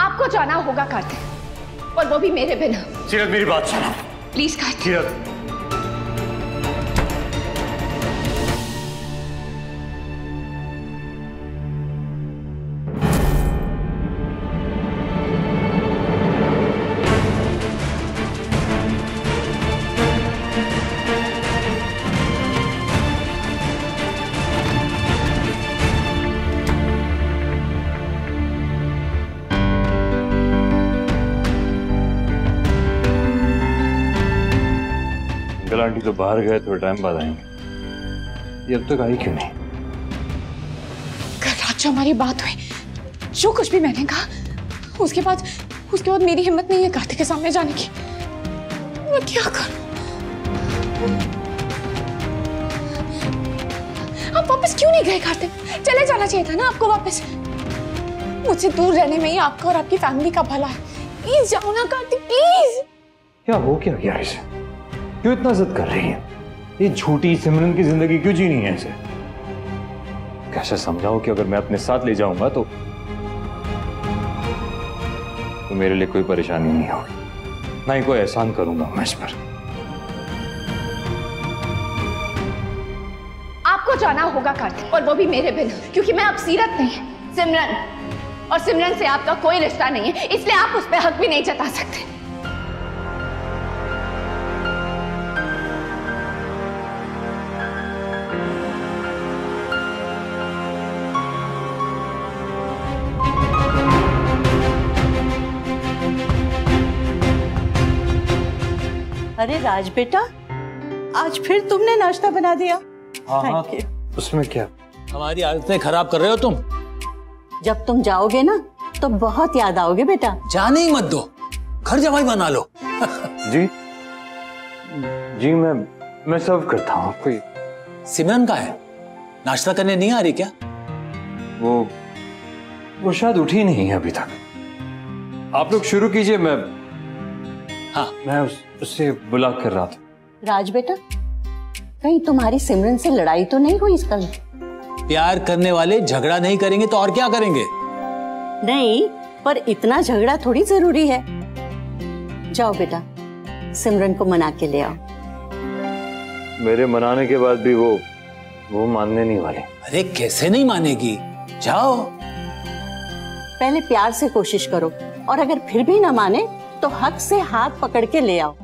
आपको जाना होगा कार्तिक, और वो भी मेरे बिना। सीरत मेरी बात सुनो प्लीज कार्तिक। सीरत, आंटी तो बाहर गए, थोड़े टाइम बाद आएंगे। ये अब तक आई क्यों नहीं? कल रात जो हमारी बात हुई, जो कुछ भी मैंने कहा, उसके बाद मेरी हिम्मत नहीं है कार्तिक के सामने जाने की। मैं क्या करूं? आप वापस क्यों नहीं गए कार्तिक? चले जाना चाहिए था ना आपको वापस। मुझसे दूर रहने में ही आपका और आपकी फैमिली का भला है। प्लीज जाओ ना कार्तिक, प्लीज। क्या हो क्या गया इसे? क्यों इतना जिद कर रही है? ये झूठी सिमरन की जिंदगी क्यों जीनी है इसे? कैसे समझाऊं कि अगर मैं अपने साथ ले जाऊंगा तो मेरे लिए कोई परेशानी नहीं होगी, ना ही कोई एहसान करूंगा मैं इस पर। आपको जाना होगा कार्तिक, और वो भी मेरे बिना, क्योंकि मैं अब सीरत नहीं, सिमरन, और सिमरन से आपका कोई रिश्ता नहीं है, इसलिए आप उस पर हक भी नहीं जता सकते। अरे राज बेटा, आज फिर तुमने नाश्ता बना दिया। हाँ, उसमें क्या? हमारी आदतें खराब कर रहे हो तुम। जब तुम जाओगे ना तो बहुत याद आओगे बेटा। जाने ही मत दो, घर जमाई बना लो। जी जी, मैं सर्व करता हूँ। कोई सिमरन का है, नाश्ता करने नहीं आ रही क्या? वो शायद उठी नहीं है अभी तक। आप लोग शुरू कीजिए, मैं उससे बुला कर रहा था। राज बेटा, कहीं तुम्हारी सिमरन से लड़ाई तो नहीं हुई कल? प्यार करने वाले झगड़ा नहीं करेंगे तो और क्या करेंगे? नहीं, पर इतना झगड़ा थोड़ी जरूरी है। जाओ बेटा, सिमरन को मना के ले आओ। मेरे मनाने के बाद भी वो मानने नहीं वाले। अरे कैसे नहीं मानेगी? जाओ। पहले प्यार से कोशिश करो, और अगर फिर भी ना माने तो हक से हाथ पकड़ के ले आओ।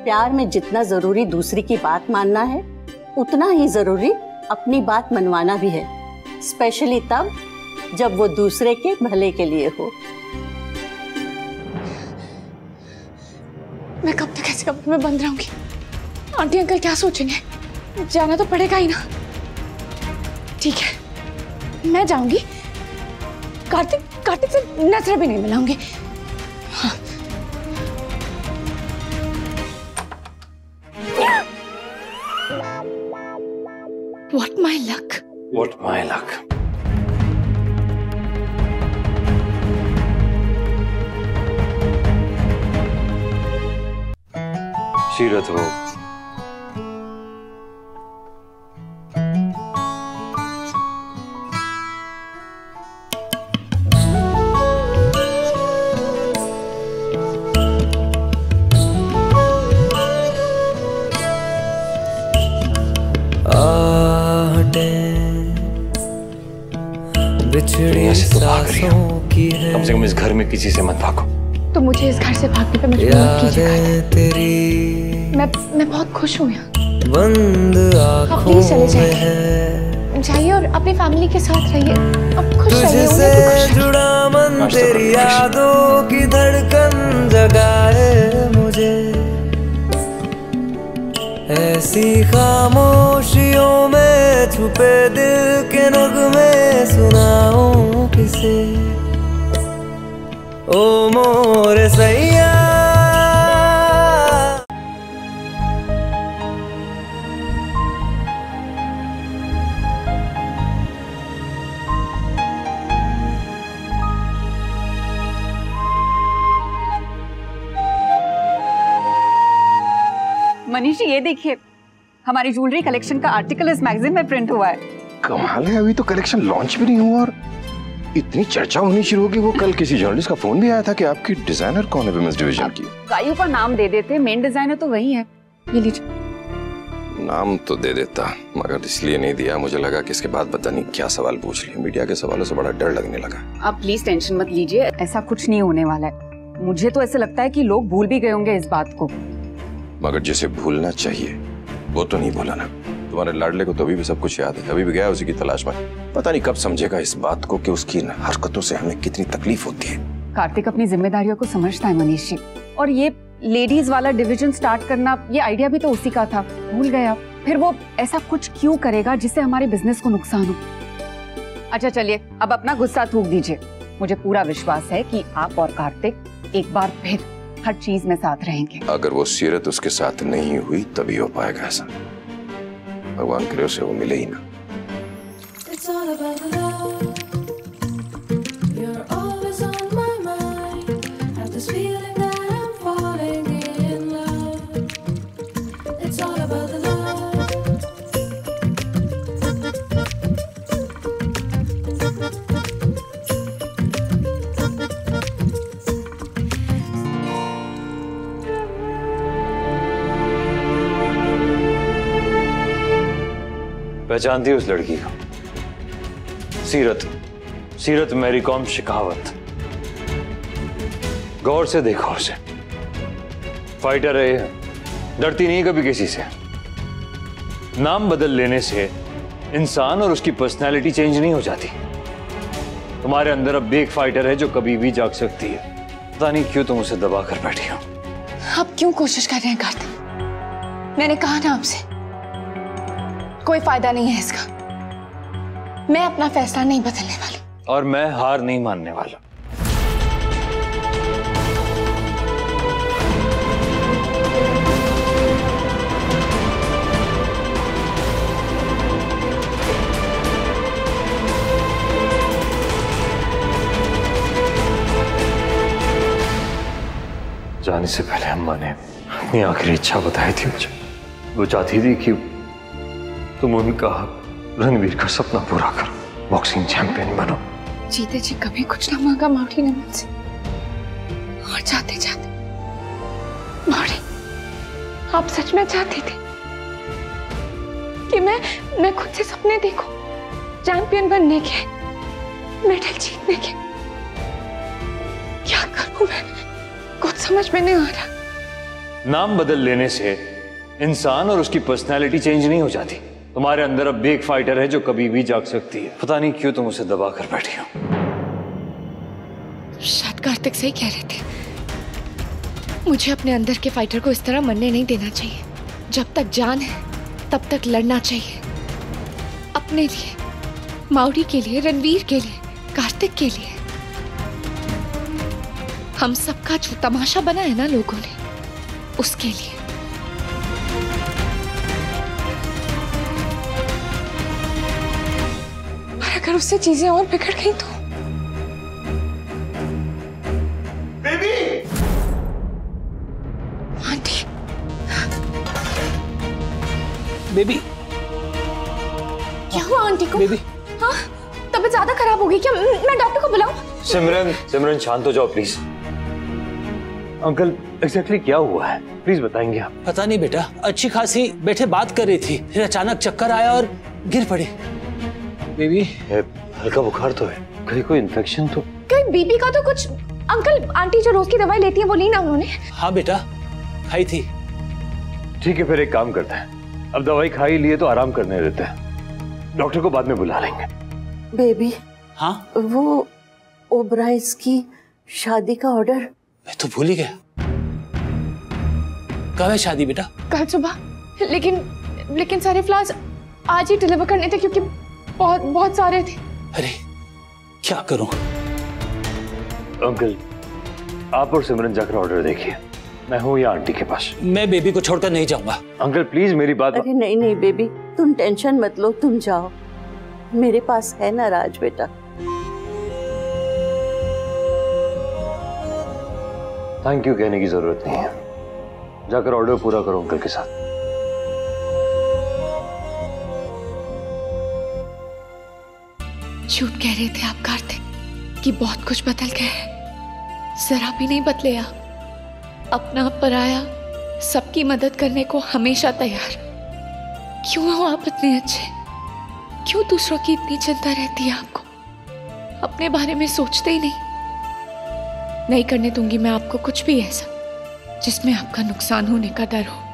प्यार में जितना जरूरी दूसरी की बात मानना है, उतना ही जरूरी अपनी बात मनवाना भी है, स्पेशली तब जब वो दूसरे के भले के लिए हो। मैं कब तक ऐसे कमरे में बंद रहूंगी? आंटी अंकल क्या सोचेंगे? जाना तो पड़ेगा ही ना। ठीक है, मैं जाऊंगी। कार्तिक से नजर भी नहीं मिलाऊंगी। हाँ। What my luck? What my luck? सीरत हो, दुनिया से तो भाग रही हो, कम से कम इस घर में किसी से मत भागो। तो मुझे इस घर से भागने पे मजबूर मत कीजिए। मैं बहुत खुश हूँ यहाँ। आप प्लीज चले जाइए और अपनी फैमिली के साथ रहिए। अब खुश रहिए, जुड़ा मन तेरी यादों की धड़कन जगाए मुझे, ऐसी खामोशियों में छुपे दिल के नगमे सुनाऊं किसे, ओ मोरे सैया। मनीष जी, ये देखिए, हमारी ज्वेलरी कलेक्शन का आर्टिकल इस मैगजीन में प्रिंट हुआ है। कमाल है, अभी तो कलेक्शन लॉन्च भी नहीं हुआ और इतनी चर्चा होनी शुरू होगी। वो कल किसी जर्नलिस्ट का फोन भी आया था कि आपकी डिजाइनर कौन है विमेंस डिवीजन की। गायों का नाम दे देते, मेन डिजाइनर तो वही है। ये लीजिए। नाम तो दे देता, मगर इसलिए नहीं दिया, मुझे लगा कि इसके बाद पता नहीं क्या सवाल पूछ लिया। मीडिया के सवालों से बड़ा डर लगने लगा। आप प्लीज टेंशन मत लीजिए, ऐसा कुछ नहीं होने वाला है। मुझे तो ऐसा लगता है कि लोग भूल भी गए होंगे इस बात को। मगर जिसे भूलना चाहिए वो तो नहीं भूला ना। तुम्हारे लाडले को तो अभी भी सब कुछ याद है, अभी भी गया उसी की तलाश में। पता नहीं कब समझेगा इस बात को कि उसकी इन हरकतों से हमें कितनी तकलीफ होती है। कार्तिक अपनी जिम्मेदारियों को समझता है मनीष जी, और ये लेडीज वाला डिवीजन स्टार्ट करना, ये आइडिया भी तो उसी का था। भूल गया, फिर वो ऐसा कुछ क्यों करेगा जिससे हमारे बिजनेस को नुकसान हो। अच्छा चलिए, अब अपना गुस्सा थूक दीजिए। मुझे पूरा विश्वास है कि आप और कार्तिक एक बार फिर हर चीज में साथ रहेंगे। अगर वो सीरत उसके साथ नहीं हुई तभी हो पाएगा ऐसा। भगवान करे उसे वो मिले ही ना। पहचानती उस लड़की को? सीरत मैरी कॉम शेखावत। गौर से देखो उसे, फाइटर है, डरती नहीं कभी किसी से। नाम बदल लेने से इंसान और उसकी पर्सनैलिटी चेंज नहीं हो जाती। तुम्हारे अंदर अब भी एक फाइटर है जो कभी भी जाग सकती है। पता नहीं क्यों तुम उसे दबा कर बैठी हो। आप क्यों कोशिश कर रहे हैं कार्तिक? मैंने कहा ना आपसे, कोई फायदा नहीं है इसका। मैं अपना फैसला नहीं बदलने वाली। और मैं हार नहीं मानने वाला। जाने से पहले अम्मा ने अपनी आखिरी इच्छा बताई थी मुझे। वो चाहती थी कि तुम उनका, रणवीर का सपना पूरा करो, बॉक्सिंग चैंपियन बनो। जीते जी कभी कुछ ना मांगा माउटी ने मुझसे, और जाते जाते माउटी, आप सच में चाहती थी कि मैं खुद से सपने देखूं, चैंपियन बनने के, मेडल जीतने के? क्या करूं मैं, कुछ समझ में नहीं आ रहा। नाम बदल लेने से इंसान और उसकी पर्सनैलिटी चेंज नहीं हो जाती। तुम्हारे अंदर अब भी एक फाइटर है जो कभी भी जाग सकती है। पता नहीं क्यों तुम उसे दबा कर बैठी हो। शायद कार्तिक सही कह रहे थे। मुझे अपने अंदर के फाइटर को इस तरह मरने नहीं देना चाहिए। जब तक जान है तब तक लड़ना चाहिए, अपने लिए, माउरी के लिए, रणवीर के लिए, कार्तिक के लिए। हम सबका जो तमाशा बना है ना लोगों ने, उसके लिए। अगर उससे चीजें और बिगड़ गई तो? बेबी! आंटी। बेबी। क्या हुआ आंटी को? बेबी। हाँ, तबीयत ज्यादा खराब हो गई क्या? मैं डॉक्टर को बुलाऊं? सिमरन शांत हो जाओ प्लीज। अंकल एग्जैक्टली क्या हुआ है, प्लीज बताएंगे आप? पता नहीं बेटा, अच्छी खासी बैठे बात कर रही थी, फिर अचानक चक्कर आया और गिर पड़ी। बेबी हल्का बुखार तो है, कहीं कोई इन्फेक्शन तो? कहीं बीबी का तो कुछ। अंकल आंटी जो रोज की दवाई लेती है वो ली ना उन्होंने? हाँ बेटा, खाई थी। ठीक है फिर एक काम करते हैं, अब दवाई खा ही लिए तो आराम करने देते हैं, डॉक्टर को बाद में बुला लेंगे। बेबी। हाँ? वो ओबराइज की शादी का ऑर्डर। मैं तो भूल ही गया। कब है शादी बेटा? कल सुबह। लेकिन सारे फ्लावर्स आज ही डिलीवर करने थे क्योंकि बहुत सारे थे। अरे क्या करूं? अंकल आप और सिमरन जाकर ऑर्डर देखिए, मैं हूँ यहाँ आंटी के पास। मैं बेबी को छोड़कर नहीं जाऊंगा। अंकल प्लीज मेरी बात। अरे नहीं बेबी, तुम टेंशन मत लो, तुम जाओ, मेरे पास है ना राज बेटा। थैंक यू कहने की जरूरत नहीं है, जाकर ऑर्डर पूरा करो अंकल के साथ। झूठ कह रहे थे आप कार्तिक, कि बहुत कुछ बदल गया है। जरा भी नहीं बदले आप। अपना पराया सबकी मदद करने को हमेशा तैयार। क्यों हो आप इतने अच्छे? क्यों दूसरों की इतनी चिंता रहती है आपको? अपने बारे में सोचते ही नहीं करने दूंगी मैं आपको कुछ भी ऐसा जिसमें आपका नुकसान होने का डर हो।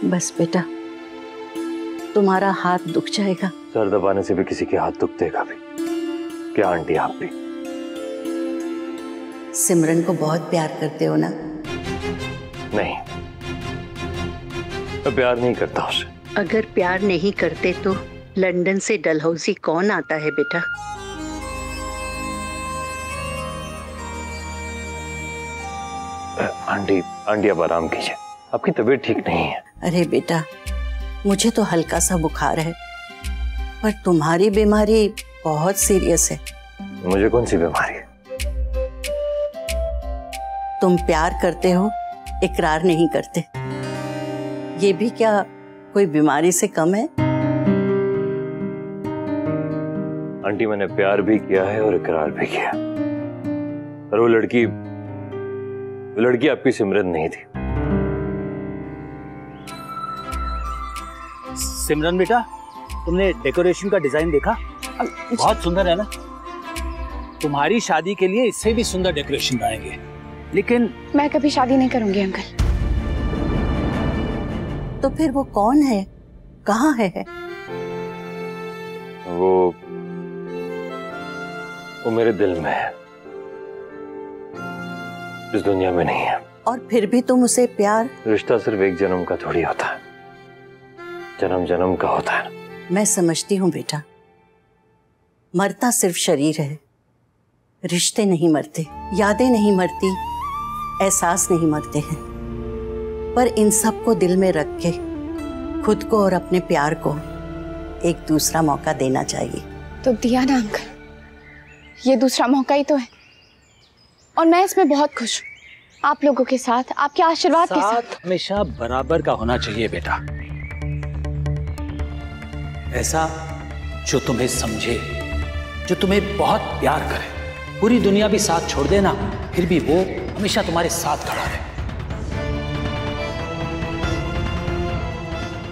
बस बेटा, तुम्हारा हाथ दुख जाएगा। सर दबाने से भी किसी के हाथ दुख देगा भी क्या आंटी? आप भी सिमरन को बहुत प्यार करते हो ना? नहीं, मैं प्यार नहीं करता उसे। अगर प्यार नहीं करते तो लंदन से डलहौजी कौन आता है बेटा? आंटी अब आराम कीजिए, आपकी तबीयत ठीक नहीं है। अरे बेटा, मुझे तो हल्का सा बुखार है, पर तुम्हारी बीमारी बहुत सीरियस है। मुझे कौन सी बीमारी है? तुम प्यार करते हो, इकरार नहीं करते। ये भी क्या कोई बीमारी से कम है? आंटी, मैंने प्यार भी किया है और इकरार भी किया, पर वो लड़की आपकी सिमरन नहीं थी। सिमरन बेटा, तुमने डेकोरेशन का डिजाइन देखा? बहुत सुंदर है ना? तुम्हारी शादी के लिए इससे भी सुंदर डेकोरेशन बनाएंगे। लेकिन मैं कभी शादी नहीं करूंगी अंकल। तो फिर वो कौन है, कहाँ है? वो मेरे दिल में है, इस दुनिया में नहीं है। और फिर भी तुम उसे प्यार? रिश्ता सिर्फ एक जन्म का थोड़ी होता है, जन्म जन्म का होता है। मैं समझती हूँ बेटा, मरता सिर्फ शरीर है, रिश्ते नहीं मरते, यादें नहीं मरती, एहसास नहीं मरते हैं। पर इन सब को दिल में रख के खुद को और अपने प्यार को एक दूसरा मौका देना चाहिए। तो दिया ना अंकल, ये दूसरा मौका ही तो है और मैं इसमें बहुत खुश हूँ। आप लोगों के साथ, आपके आशीर्वाद के साथ हमेशा बराबर का होना चाहिए बेटा। ऐसा जो तुम्हें समझे, जो तुम्हें बहुत प्यार करे। पूरी दुनिया भी साथ छोड़ देना, फिर भी वो हमेशा तुम्हारे साथ खड़ा रहे।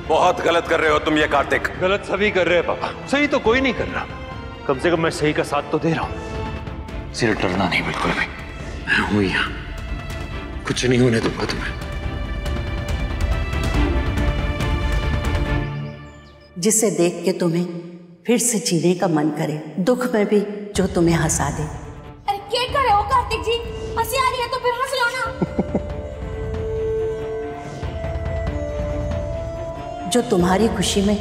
बहुत गलत कर रहे हो तुम ये कार्तिक। गलत सभी कर रहे हैं पापा, सही तो कोई नहीं कर रहा। कम से कम मैं सही का साथ तो दे रहा हूं। सिर डरना नहीं बिल्कुल भी, मैं हूं यहाँ, कुछ नहीं होने दूंगा तुम्हें। जिसे देख के तुम्हें फिर से जीने का मन करे, दुख में भी जो तुम्हें हंसा दे। अरे क्या कर रहे हो कार्तिक जी? हंसी आ रही है तो फिर हंस लो ना। जो तुम्हारी खुशी में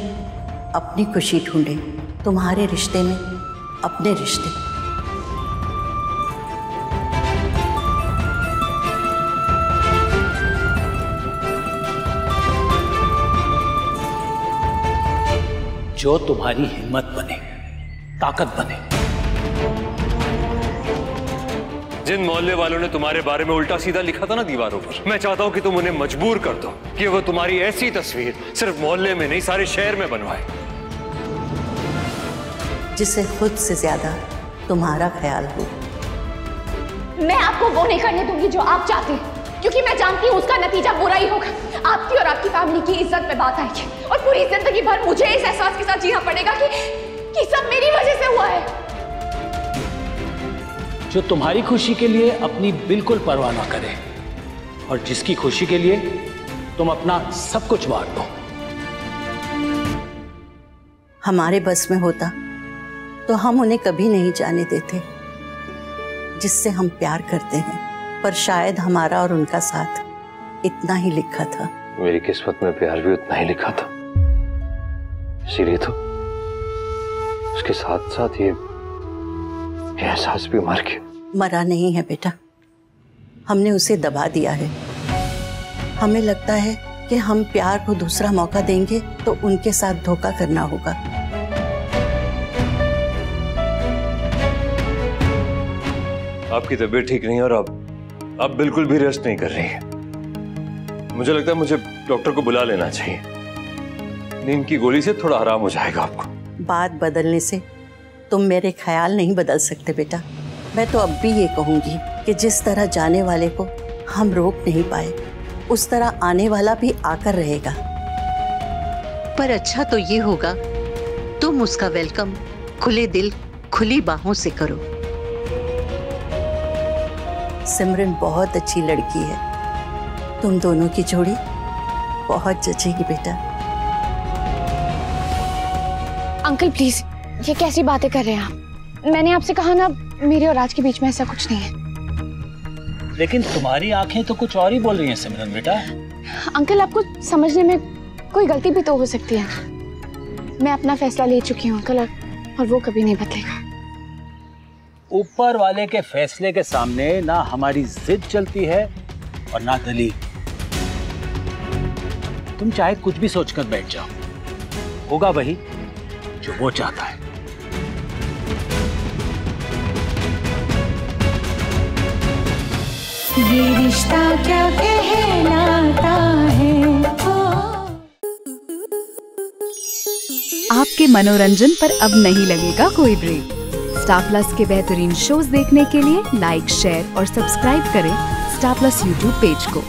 अपनी खुशी ढूंढे, तुम्हारे रिश्ते में अपने रिश्ते। जो तुम्हारी हिम्मत बने, ताकत बने। जिन मोहल्ले वालों ने तुम्हारे बारे में उल्टा सीधा लिखा था ना दीवारों पर, मैं चाहता हूं कि तुम उन्हें मजबूर कर दो कि वो तुम्हारी ऐसी तस्वीर सिर्फ मोहल्ले में नहीं, सारे शहर में बनवाए, जिसे खुद से ज्यादा तुम्हारा ख्याल हो। मैं आपको वो नहीं करने दूंगी जो आप चाहते हैं, क्योंकि मैं जानती हूँ उसका नतीजा बुरा ही होगा। आपकी और आपकी फैमिली की इज्जत पे बात आएगी और पूरी जिंदगी भर मुझे इस एहसास के साथ जीना पड़ेगा कि सब मेरी वजह से हुआ है। जो तुम्हारी खुशी के लिए अपनी बिल्कुल परवाह ना करे और जिसकी खुशी के लिए तुम अपना सब कुछ बांट दो। हमारे बस में होता तो हम उन्हें कभी नहीं जाने देते जिससे हम प्यार करते हैं, पर शायद हमारा और उनका साथ इतना ही लिखा था। मेरी किस्मत में प्यार भी उतना ही लिखा था, इसीलिए तो उसके साथ साथ ये एहसास भी मर गया। मरा नहीं है बेटा, हमने उसे दबा दिया है। हमें लगता है कि हम प्यार को दूसरा मौका देंगे तो उनके साथ धोखा करना होगा। आपकी तबीयत ठीक नहीं और अब बिल्कुल भी रेस्ट नहीं कर रही है। मुझे लगता है मुझे डॉक्टर को बुला लेना चाहिए। नींद की गोली से थोड़ा आराम हो जाएगा आपको। बात बदलने से तुम मेरे ख्याल नहीं बदल सकते बेटा। मैं तो अब भी ये कहूंगी कि जिस तरह जाने वाले को हम रोक नहीं पाए, उस तरह आने वाला भी आकर रहेगा। पर अच्छा तो ये होगा तुम उसका वेलकम खुले दिल खुली बाहों से करो। सिमरन बहुत अच्छी लड़की है, तुम दोनों की जोड़ी बहुत जचेगी बेटा। अंकल प्लीज, ये कैसी बातें कर रहे हैं आप? मैंने आपसे कहा ना, मेरे और राज के बीच में ऐसा कुछ नहीं है। लेकिन तुम्हारी आंखें तो कुछ और ही बोल रही हैं सिमरन बेटा। अंकल, आपको समझने में कोई गलती भी तो हो सकती है। मैं अपना फैसला ले चुकी हूँ अंकल, और वो कभी नहीं बदलेगा। ऊपर वाले के फैसले के सामने ना हमारी जिद चलती है और ना दलील। तुम चाहे कुछ भी सोचकर बैठ जाओ, होगा वही जो वो चाहता है। ये रिश्ता क्या कहलाता है। आपके मनोरंजन पर अब नहीं लगेगा कोई ब्रेक। स्टार प्लस के बेहतरीन शोज देखने के लिए लाइक, शेयर और सब्सक्राइब करें स्टार प्लस यूट्यूब पेज को।